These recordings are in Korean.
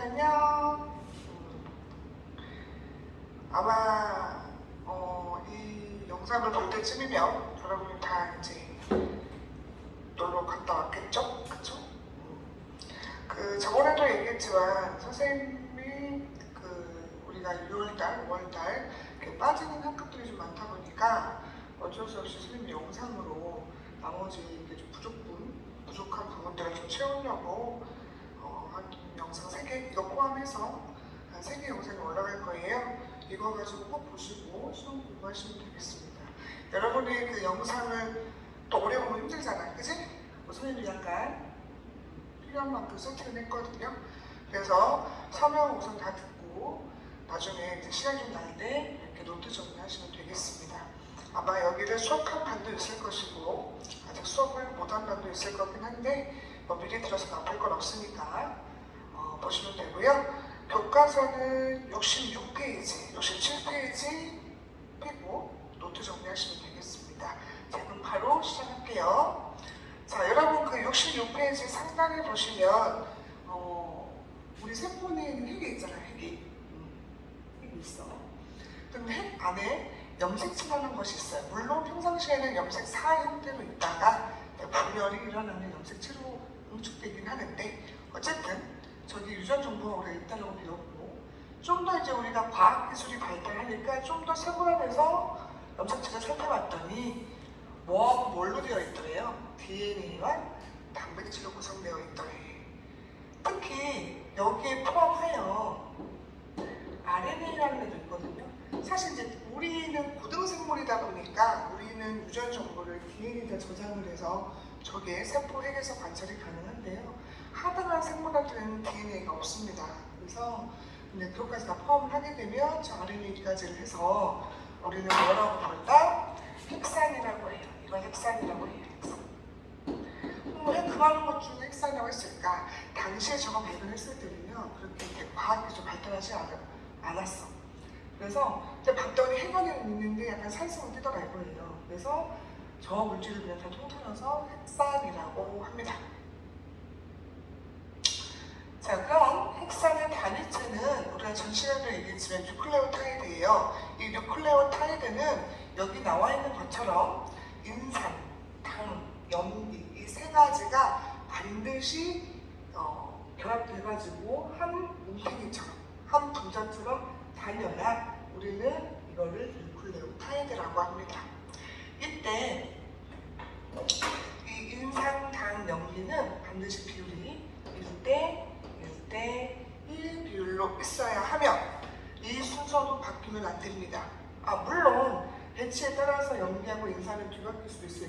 안녕. 아마 이 영상을 볼 때쯤이면 여러분이 다 이제 놀러 갔다 왔겠죠? 그쵸? 저번에도 얘기했지만 선생님이 우리가 6월달, 5월달 이렇게 빠지는 학급들이 좀 많다 보니까 어쩔 수 없이 선생님이 영상으로 나머지 이게 좀 부족한 부분들을 좀 채우려고 한 영상 3개 이거 포함해서 한 3개 영상이 올라갈 거예요. 이거 가지고 꼭 보시고 시험 공부하시면 되겠습니다. 여러분이 그 영상을 또 오래 보면 힘들잖아, 그치? 선생님이 약간 필요한 만큼 세팅을 했거든요. 그래서 설명 우선 다 듣고 나중에 이제 시간 좀 날 때 이렇게 노트 정리하시면 되겠습니다. 아마 여기를 수업한 반도 있을 것이고 아직 수업을 못한 반도 있을 거긴 한데 미리 들어서 나쁠 건 없으니까 보시면 되고요. 교과서는 66페이지, 67페이지 빼고 노트 정리하시면 되겠습니다. 자, 그럼 바로 시작할게요. 자, 여러분 그 66페이지 상단에 보시면 우리 세포는 핵이 있잖아요. 핵이 있어. 그럼 핵 안에 염색체라는 것이 있어요. 물론 평상시에는 염색사 형태로 있다가 분열이 일어나는 염색체로 응축되긴 하는데 어쨌든 저기 유전 정보가 우리가 있다고 배웠고 좀 더 이제 우리가 과학기술이 발달하니까 좀 더 세분화돼서 염색체를 살펴봤더니 뭘로 되어 있더래요? DNA와 단백질로 구성되어 있더래. 특히 여기에 포함하여 RNA라는 애도 있거든요. 사실 이제 우리는 고등생물이다 보니까 우리는 유전 정보를 DNA에다 저장을 해서 저게 세포 핵에서 관찰이 가능한데요. 하등한 생물한테는 DNA가 없습니다. 그래서 근데 그것까지 다 포함을 하게 되면 저 RNA까지를 해서 우리는 뭐라고 부른다? 핵산이라고 해요. 이걸 핵산이라고 해요. 왜 그 많은 것 중에 핵산이라고 했을까? 당시에 저거 발견했을 때는요. 그렇게 과학이 좀 발달하지 않았어. 그래서 이제 봤더니 핵안에는 있는데 약간 산성을 띠더라고요. 그래서 저 물질을 그냥 다 통틀어서 핵산이라고 합니다. 자, 그럼 핵산의 단위체는 우리가 전 시간에 얘기했지만 뉴클레오타이드예요. 이 뉴클레오타이드는 여기 나와 있는 것처럼 인산, 당, 염기 이 3가지가 반드시 결합돼가지고 한 뭉탱이처럼 한 분자처럼 달려야 우리는 이거를 뉴클레오타이드라고 합니다. 이때 이 인산, 당, 염기는 반드시 비율이 1대 1 비율로 있어야 하며 이 순서도 바뀌면 안 됩니다. 물론 배치에 따라서 염기하고 인산은 뒤바뀔 수도 있어요.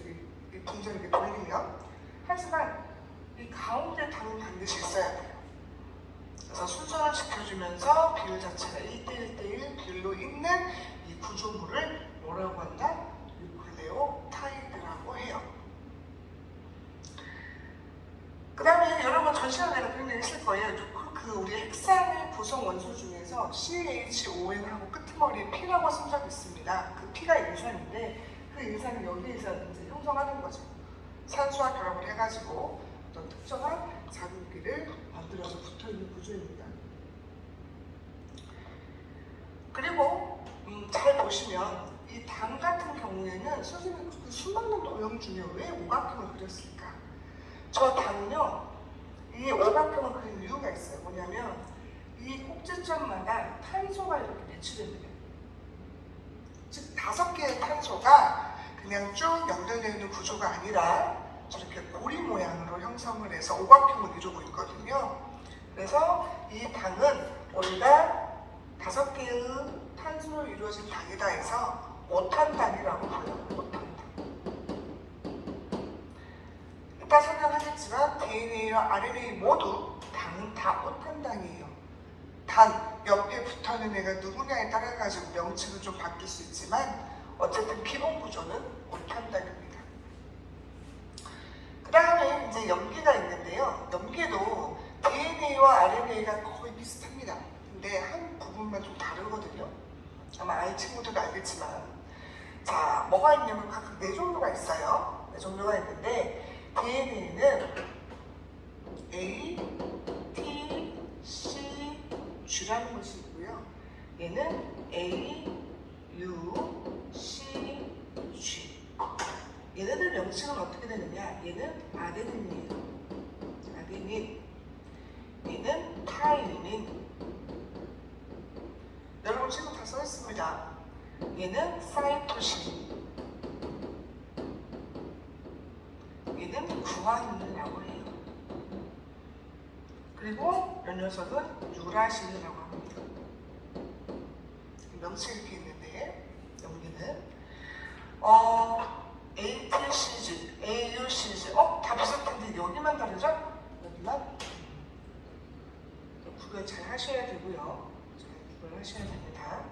이 분자를 이렇게 돌리면. 하지만 이 가운데 당은 반드시 있어야 돼요. 그래서 순서를 지켜주면서 비율 자체가 1대1 비율로 있는 이 구조물을 뭐라고 한다? 뉴클레오타이드라고 해요. 그 다음에 여러분 전 시간에 그런 얘기 했을 거예요. 우리 핵산의 구성 원소 중에서 CHON하고 끄트머리에 P라고 쓴 적이 있습니다. 그 P가 인산인데 그 인산이 여기에서 이제 형성하는 거죠. 산소와 결합을 해가지고 어떤 특정한 자극기를 만들어서 붙어있는 구조입니다. 그리고 잘 보시면 이 당 같은 경우에는 선생님이 그 수많은 도형 중에 왜 오각형을 그렸을까? 저 당요, 이 오각형을 그린 이유가 있어요. 뭐냐면 이 꼭지점마다 탄소가 이렇게 배치됩니다. 즉 5개의 탄소가 그냥 쭉 연결되어 있는 구조가 아니라 저렇게 고리 모양으로 형성을 해서 오각형을 이루고 있거든요. 그래서 이 당은 우리가 5개의 탄소로 이루어진 당이다 해서 오탄당이라고 불러요. 오탄당. 이따 설명하겠지만 DNA와 RNA 모두 당은 다 오탄당이에요. 단 옆에 붙어있는 애가 누구냐에 따라 가지고 명칭은 좀 바뀔 수 있지만 어쨌든 기본 구조는 오탄당입니다. 그 다음에 이제 염기가 있는데요. 염기도 DNA와 RNA가 거의 비슷합니다. 근데 한 부분만 좀 다르거든요. 아마 아이 친구들도 알겠지만 자, 뭐가 있냐면 각각 4종류가 있어요. 4종류가 있는데 DNA는 A, T, C, G라는 것이 있고요. 얘는 A, U, C, G. 얘네들 명칭은 어떻게 되느냐? 얘는 아데닌이에요. 아데닌. 얘는 타이닌. 여러분 지금 다 써있습니다. 얘는 사이토신. 얘는 구아닌이라고 해요. 그리고 이 녀석은 유라신이라고 합니다. 명칭이 이렇게 있는데 여기는 ATCG, AUCG 다 비슷한데 여기만 다르죠? 여기만 구별 잘 하셔야 되고요. 잘 구별하셔야 됩니다.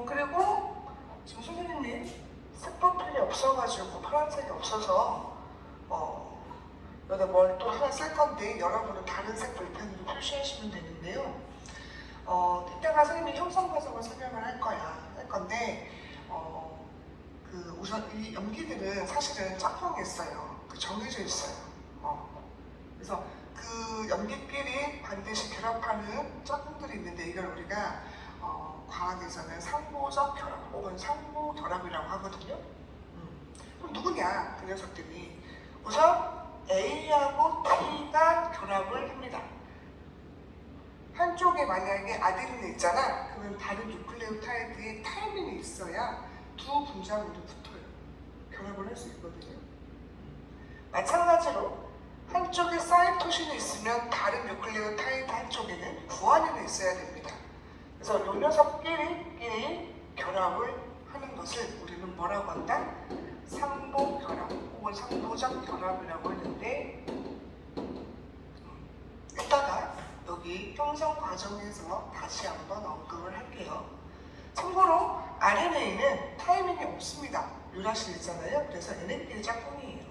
그리고 지금 선생님이 색법필이 없어가지고 파란색이 없어서 여기다 뭘 또 하나 쓸 건데 여러분은 다른 색 볼펜으로 표시하시면 되는데요. 이따가 선생님이 형성 과정을 설명을 할 건데 우선 이 염기들은 사실은 짝꿍이 있어요. 정해져 있어요. 그래서 그 염기끼리 반드시 결합하는 짝꿍들이 있는데 이걸 우리가 과학에서는 상보적 결합 혹은 상보 결합이라고 하거든요. 그럼 누구냐? 그 녀석들이 우선 A하고 T가 결합을 합니다. 한쪽에 만약에 아데닌이 있잖아. 그러면 다른 뉴클레오타이드에 타이민이 있어야 두 분자물이 붙어요. 결합을 할 수 있거든요. 마찬가지로 한쪽에 사이토신이 있으면 다른 뉴클레오타이드 한쪽에는 구아닌이 있어야 됩니다. 그래서 이 녀석끼리 결합을 하는 것을 우리는 뭐라고 한다? 상보 결합 혹은 상보적 결합이라고 하는데 이따가 여기 형성 과정에서 다시 한번 언급을 할게요. 참고로 RNA는 타이밍이 없습니다. 유라신 있잖아요. 그래서 얘네끼리 짝꿍이에요.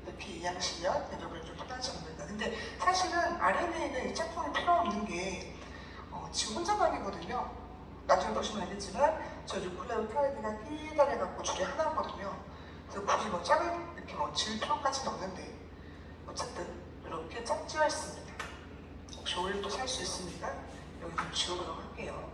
이렇게 이해하시면 여러분 좀 편하지 않는다. 근데 사실은 RNA는 이 짝꿍이 필요 없는 게 지금 혼자 다니거든요. 나중에 보시면 알겠지만 저 뉴클레오타이드가 끼다려갖고 줄이 하나거든요. 그래서 굳이 짝을 이렇게 지을 필요까지는 없는데 어쨌든 이렇게 짝지어 있습니다. 혹시 오일도 살 수 있으니까 여기 좀 지우도록 할게요.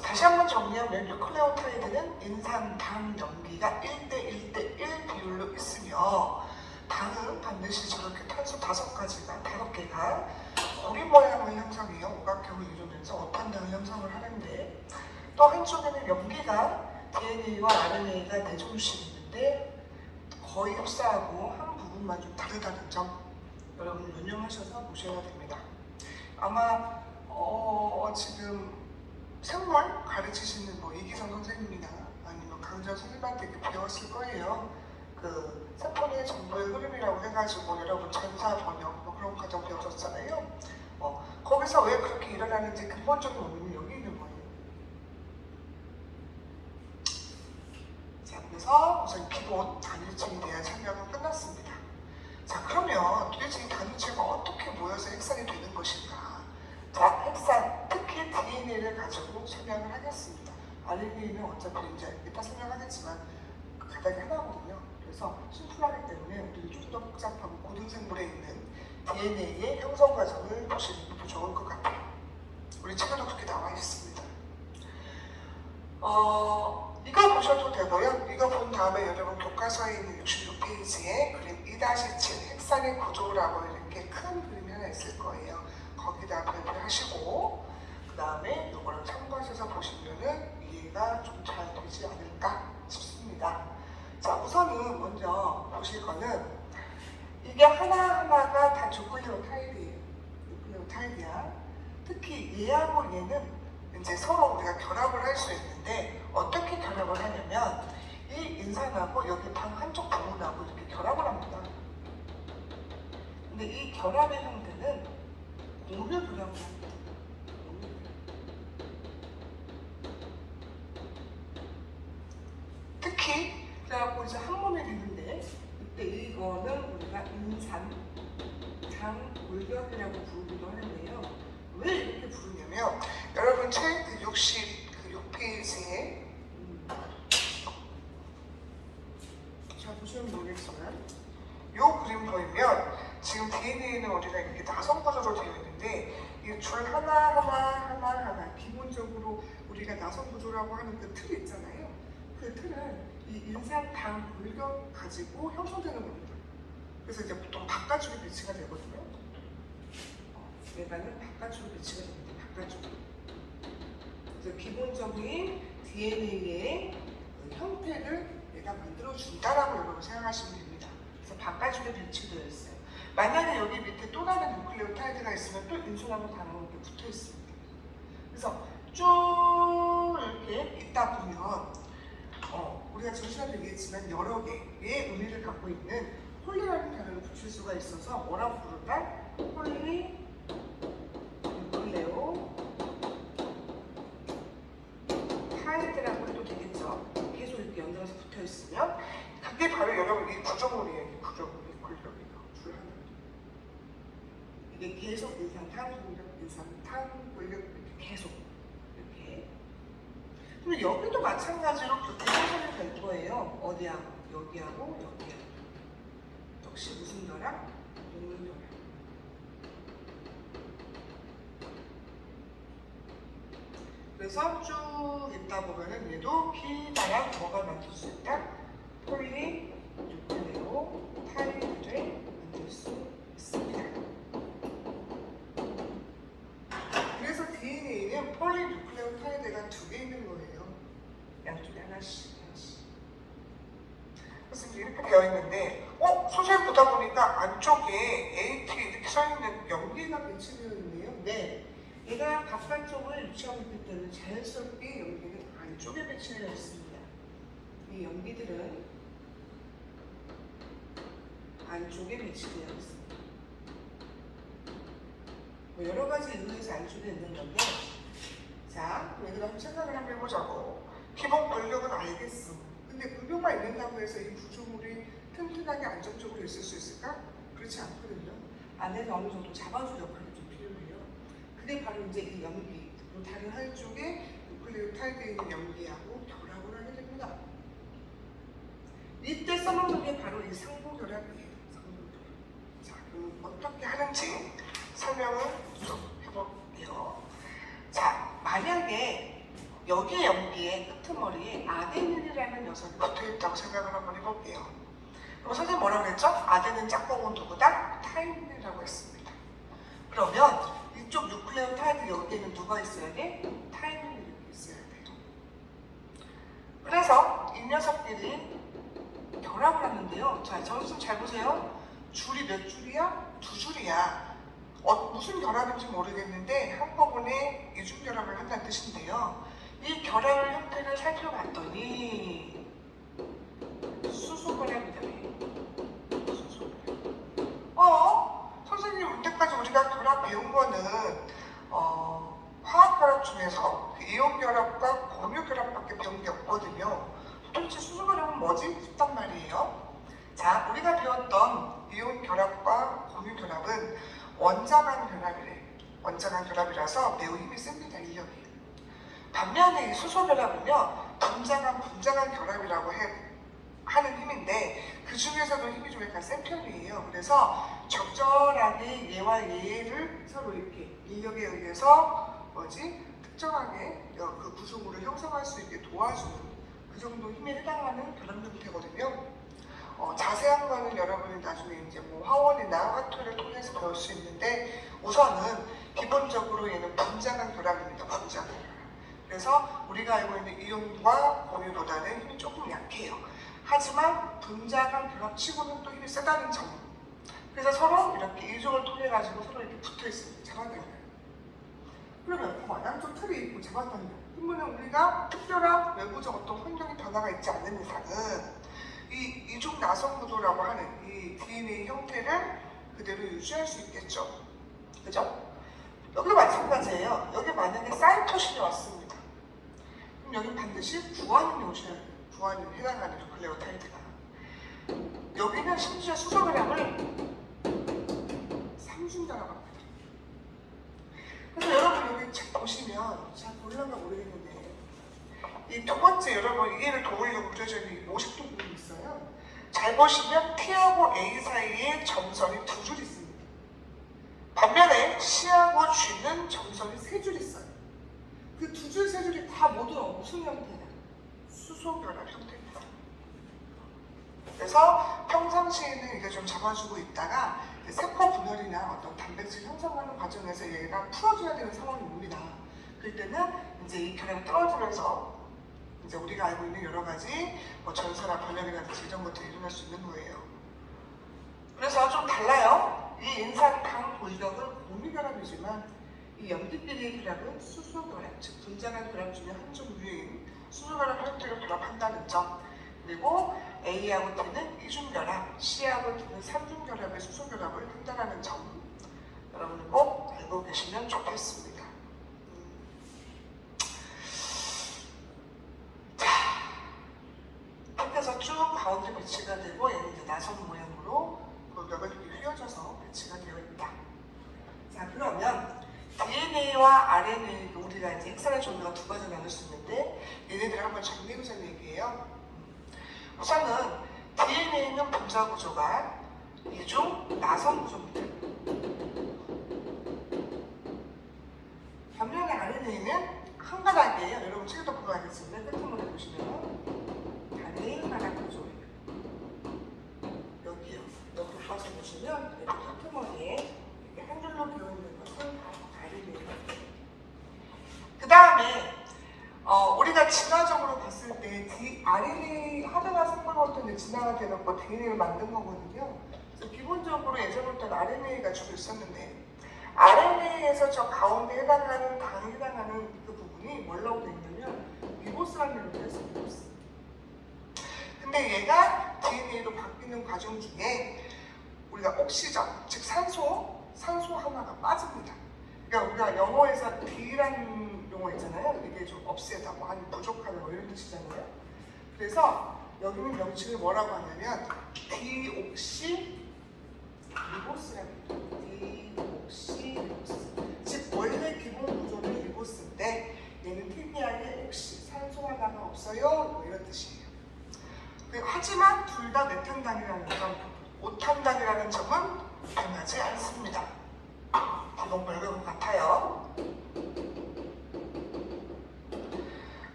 다시 한번 정리하면 뉴클레오타이드는 인산, 당, 염기가 1대1대1 비율로 있으며 당은 반드시 저렇게 탄소 5개가 고리 모양을 형성해요. 오각형을 이루면서 어탄당을 형성을 하는데 또 한쪽에는 염기가 DNA와 RNA가 4종씩 있는데 거의 흡사하고 한 부분만 좀 다르다는 점 여러분 유념하셔서 보셔야 됩니다. 아마 지금 생물 가르치시는 이기성 선생님이나 아니면 강정 선생님한테 이렇게 배웠을 거예요. 그 세포의 정보의 흐름이라고 해가지고 여러분 전사 번역 그런 과정 배우셨잖아요. 거기서 왜 그렇게 일어나는지 근본적인 원인이 여기 있는 거예요. 자, 그래서 우선 기본 단위층에 대한 설명은 끝났습니다. 자, 그러면 도대체 이 단위층은 어떻게 모여서 핵산이 되는 것인가? 자, 핵산, 특히 DNA를 가지고 설명을 하겠습니다. RNA는 어차피 이제 이따 설명하겠지만 가닥이 하나거든요. 그래서 심플하기 때문에 우리는 좀 더 복잡하고 고등생물에 있는 DNA의 형성 과정을 보시는 것도 좋을 것 같아요. 우리 책에도 그렇게 나와 있습니다. 이거 보셔도 되고요. 이거 본 다음에 여러분 교과서에 있는 66페이지에 그림 2-7 핵산의 구조라고 이렇게 큰 그림이 하나 있을 거예요. 거기다 발표하시고 그 다음에 이거를 참고하셔서 보시면은 이해가 좀 잘 되지 않을까 싶습니다. 자, 우선은 먼저 보실 거는 이게 하나하나가 다 뉴클레오타이드예요. 뉴클레오타이드야. 특히 얘하고 얘는 이제 서로 우리가 결합을 할 수 있는데 어떻게 결합을 하냐면 이 인산하고 여기 방 한쪽 부분하고 이렇게 결합을 합니다. 근데 이 결합의 형태는 공유 결합을 합니다. 특히 그래갖고 이제 한 몸에 있는데 이때 이거는 우리가 인산, 당, 인상골격이라고 부르기도 하는데요. 왜 이렇게 부르냐면 여러분 책 66페이지에 잘 보시면 모르겠지만 이 그림 보이면 지금 DNA는 우리가 이렇게 나선 구조로 되어 있는데 이 줄 하나 기본적으로 우리가 나선 구조라고 하는 그 틀 있잖아요. 그 틀은 이 인상 당 골격 가지고 형성되는 겁니다. 그래서 이제 보통 바깥쪽에 배치가 되거든요. 얘가는 바깥쪽으로 배치가 됩니다. 바깥쪽으로. 그래서 기본적인 DNA의 그 형태를 얘가 만들어준다라고 여러분 생각하시면 됩니다. 그래서 바깥쪽에 배치되어 있어요. 만약에 여기 밑에 또 다른 뉴클레오타이드가 있으면 또 인수하고 다른 이렇게 붙어 있습니다. 그래서 쭉 이렇게 있다 보면 우리가 전시회도 얘기했지만 여러 개의 의미를 갖고 있는 폴리라는 단어를 붙일 수가 있어서 뭐라고 부를까? 폴리 뉴클레오 타이드라고 해도 되겠죠. 계속 이렇게 연달아서 붙어 있으면 그게 바로 여러분 이 구조물이에요. 이 구조물이 골격이에요. 줄 하나. 이게 계속 인상 탄 골격 이렇게 계속 이렇게. 근데 여기도 마찬가지로 그렇게 형성이 될 거예요. 어디하고 여기하고 여기하고. 역시 무슨 결합? 녹는 결합. 그래서 쭉 있다 보면은 얘도 피다랑 뭐가 만들 수 있다? 폴리 뉴클레오 타이드를 만들 수 있습니다. 그래서 DNA는 폴리 뉴클레오 타이드가 2개 있는 거예요. 양쪽에 하나씩. 그래서 이렇게 되어 있는데, 소설 보다 보니까 안쪽에 AT 이렇게 써있는 연기가 배치되어 있네요. 네. 얘가 바깥쪽을 유치하고 있기 때문에 자연스럽게 연기는 안쪽에 배치되어 있습니다. 이 연기들은 안쪽에 배치되어 있습니다. 여러 가지 이유에서 안쪽에 있는 건데, 자, 얘들 한번 생각을 한번 해보자고. 기본 골격은 알겠어. 근데 골격만 있는다고 해서 이 구조물이 튼튼하게 안정적으로 있을 수 있을까? 그렇지 않거든요. 안에서 어느 정도 잡아줄 역할이 좀 필요해요. 그게 바로 이제 이 연기, 그리고 다른 한쪽에 뉴클레오타이드에 있는 연기하고 결합을 하게 됩니다. 이때 써먹는 게 바로 이 상부결합이에요. 상부결합. 자, 그럼 어떻게 하는지 설명을 좀 해볼게요. 자, 만약에 여기 연기의 끄트머리에 아데닌이라는 녀석이 붙어있다고 생각을 한번 해볼게요. 그럼 선생님 뭐라고 했죠? 아데닌 짝꿍은 누구다? 타이민이라고 했습니다. 그러면 이쪽 뉴클레오타이드 여기에는 누가 있어야 돼? 타이민이 이렇게 있어야 돼요. 그래서 이 녀석들이 결합을 하는데요. 자, 선생님 잘 보세요. 줄이 몇 줄이야? 2줄이야. 무슨 결합인지 모르겠는데 한꺼번에 이중결합을 한다는 뜻인데요. 이 결합의 형태를 살펴봤더니 수소결합이라네. 수소결합. 선생님 이때까지 우리가 결합 배운 거는 화학결합 중에서 이온결합과 공유결합밖에 배운 게 없거든요. 도대체 수소결합은 뭐지? 싶단 말이에요. 자, 우리가 배웠던 이온결합과 공유결합은 원자간 결합이래. 원자간 결합이라서 매우 힘이 셉니다. 인력이. 반면에 이 수소결합은요, 분자간 결합이라고 하는 힘인데 그 중에서도 힘이 좀 약간 센 편이에요. 그래서 적절하게 얘와 얘를 서로 이렇게 인력에 의해서 특정하게 그 구조물을 형성할 수 있게 도와주는 그 정도 힘에 해당하는 결합 형태거든요. 자세한 거는 여러분이 나중에 이제 화원이나 화투를 통해서 배울 수 있는데 우선은 기본적으로 얘는 분자간 결합입니다. 분자간 결합. 그래서 우리가 알고 있는 이온과 공유보다는 힘이 조금 약해요. 하지만 분자간 결합치고는 또 힘이 세다는 점. 그래서 서로 이렇게 이중을 통해 가지고 서로 이렇게 붙어 있습니다. 잡아당겨요. 그러면 양쪽 틀이 있고 잡아당겨. 그러면 우리가 특별한 외부적 어떤 환경의 변화가 있지 않는 이상은 이 이중 나선 구도라고 하는 이 DNA 형태를 그대로 유지할 수 있겠죠. 그죠? 여기도 마찬가지예요. 여기 만약에 사이토신이 왔습니다. 그럼 여기 반드시 구아닌이 오셔야 돼요. 구아닌 해당하는 뉴클레오타이드가. 여기는 심지어 수소결합을 3 해준다라고 합니다. 그래서 여러분 여기 책 보시면 잘 보려나 모르겠는데 이 두 번째 여러분 이해를 도우려고 그려져 있는 50도 부분이 있어요. 잘 보시면 T하고 A 사이에 점선이 두 줄 있습니다. 반면에 C하고 G는 점선이 세 줄 있어요. 그 두 줄, 세 줄이 다 모두 무슨 형태냐? 수소결합 형태입니다. 그래서 평상시에는 이게 좀 잡아주고 있다가 세포 분열이나 어떤 단백질 형성하는 과정에서 얘가 풀어줘야 되는 상황이 옵니다. 그럴 때는 이제 이 결합이 떨어지면서 이제 우리가 알고 있는 여러 가지 전사나 번역이라든지 이런 것들이 일어날 수 있는 거예요. 그래서 좀 달라요. 이 인산당 골격은 공유결합이지만 이 염기끼리의 결합은 수소결합, 즉 분자간 결합 중에 한 종류인 수소결합 형태로 결합한다는 점. 그리고 A하고 T는 이중결합, C하고 T는 삼중결합의 수소결합을 한다는 점. 여러분 꼭 알고 계시면 좋겠습니다. 자, 밖에서 쭉 가운데 배치가 되고 얘는 이제 나선 모양으로 골격을 이렇게 휘어져서 배치가 되어 있다. 자, 그러면 DNA와 RNA, 우리가 이제 핵산의 종류가 두 가지 나눌 수 있는데 얘네들을 한번 정리해보자는 얘기예요. 우선은 DNA는 분자 구조가 이중 나선 구조입니다. 반면에 RNA는 한 가닥이에요. 여러분 책에도 보면 알겠지만 끝부분에 보시면 단일가닥 구조예요. 여기요. 여기 봐서 보시면 이렇게 끝머리에 한 줄로 되어 있는 것은 RNA예요. 그 다음에 우리가 진화적으로 봤을 때 RNA 하나가 생물부터 진화가 되놓고 DNA를 만든 거거든요. 그래서 기본적으로 예전부터 RNA가 주로 있었는데 RNA에서 저 가운데 해당하는 당에 해당하는 그 부분이 뭐라고 되어 있냐면 리보스라는 이름으로 되어 있어요. 리보스. 근데 얘가 DNA로 바뀌는 과정 중에 우리가 옥시전, 즉 산소 하나가 빠집니다. 그러니까 우리가 영어에서 D라는 용어 있잖아요. 이게 좀 없애다, 뭐 아니 부족하다 뭐 이런 뜻이잖아요. 그래서 여기는 명칭을 뭐라고 하냐면 디옥시 리보스랍니다. 디옥시 리보스. 즉 원래 기본 구조는 리보스인데 얘는 특이하게 옥시, 산소 하나가 없어요. 뭐 이런 뜻이에요. 하지만 둘 다 메탄당이라는 점, 오탄당이라는 점은 변하지 않습니다. 기본 결과는 같아요.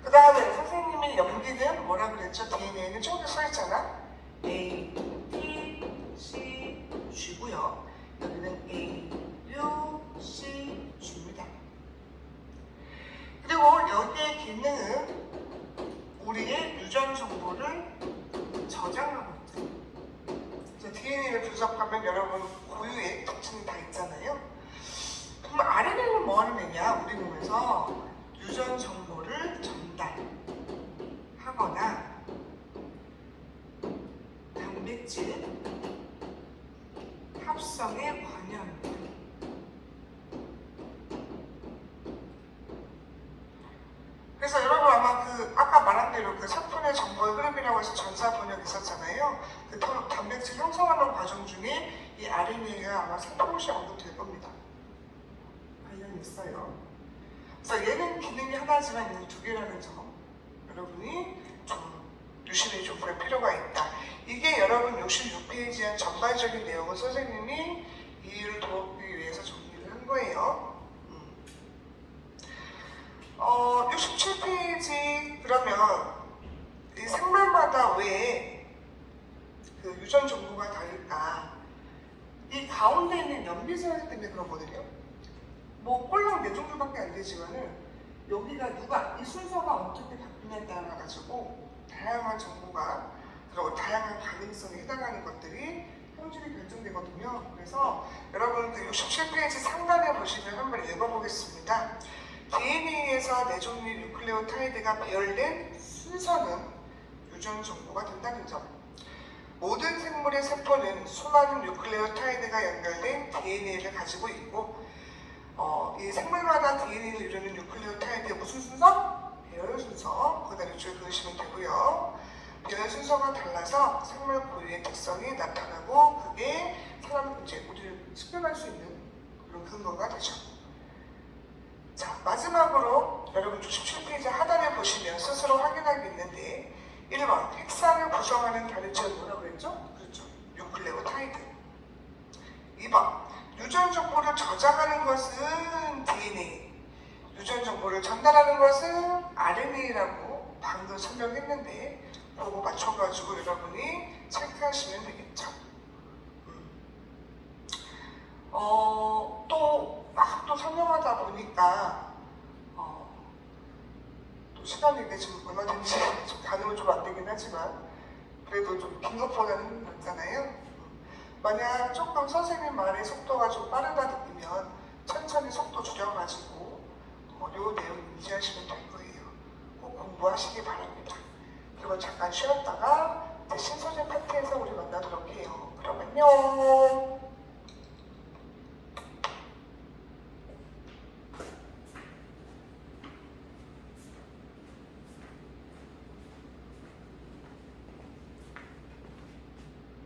그 다음에 선생님이 염기는 뭐라 그랬죠? DNA는 저기 써있잖아. A, T, C, G고요. 여기는 A, U, C, G입니다. 그리고 여기의 기능은 우리의 유전 정보를 저장하고 있죠. 그래서 DNA를 분석하면 여러분 고유의 특징이 다 있잖아요. 그럼 RNA는 뭐 하는 애냐? 우리 몸에서 유전 정보를 전달하거나 단백질 합성에 관여합니다. 그래서 여러분 아마 아까 말한 대로 세포의 정보의 흐름이라고 해서 전자 번역 있었잖아요. 그 단백질 형성하는 과정 중에 이 RNA가 아마 살펴보시 언급될 겁니다. 관련이 있어요. 그래서 얘는 기능이 하나지만 얘는 두 개라는 점 여러분이 좀 유심히 좀 볼 필요가 있다. 이게 여러분 66페이지의 전반적인 내용을 선생님이 이해를 돕기 위해서 정리를 한 거예요. 67페이지 그러면 이 생물마다 왜 그 유전 정보가 다를까? 이 가운데 있는 염비설 때문에 그러거든요. 뭐 꼴랑 4종류밖에 안 되지만은 여기가 이 순서가 어떻게 바뀌냐에 따라 가지고 다양한 정보가 그리고 다양한 가능성에 해당하는 것들이 형질이 결정되거든요. 그래서 여러분 67페이지 상단에 보시면 한번 읽어보겠습니다. DNA에서 4종류 뉴클레오타이드가 배열된 순서는 유전 정보가 된다는 점. 모든 생물의 세포는 수많은 뉴클레오타이드가 연결된 DNA를 가지고 있고 이 생물마다 DNA를 이루는 뉴클레오타이드의 무슨 순서? 배열 순서. 거기다 밑줄 그으시면 되고요. 배열 순서가 달라서 생물 고유의 특성이 나타나고 그게 사람 우리를 식별할 수 있는 좋은 근거가 되죠. 자, 마지막으로 여러분 67페이지 하단에 보시면 스스로 확인할 게 있는데 1번 핵상을 구성하는 단위체는 뭐라고 했죠? 그렇죠. 뉴클레오타이드. 2번 유전 정보를 저장하는 것은 DNA, 유전 정보를 전달하는 것은 RNA라고 방금 설명했는데 그거 맞춰가지고 여러분이 체크하시면 되겠죠. 또 설명하다 보니까 또 시간이 이게 지금 얼마든지 좀 가늠은 좀 안 되긴 하지만 그래도 좀 긴 것보다는 낫잖아요. 만약 조금 선생님 말의 속도가 좀 빠르다 느끼면 천천히 속도 줄여가지고 요 내용 유지하시면 될 거예요. 꼭 공부하시기 바랍니다. 그리고 잠깐 쉬었다가 이제 신소재 파트에서 우리 만나도록 해요. 그럼 안녕.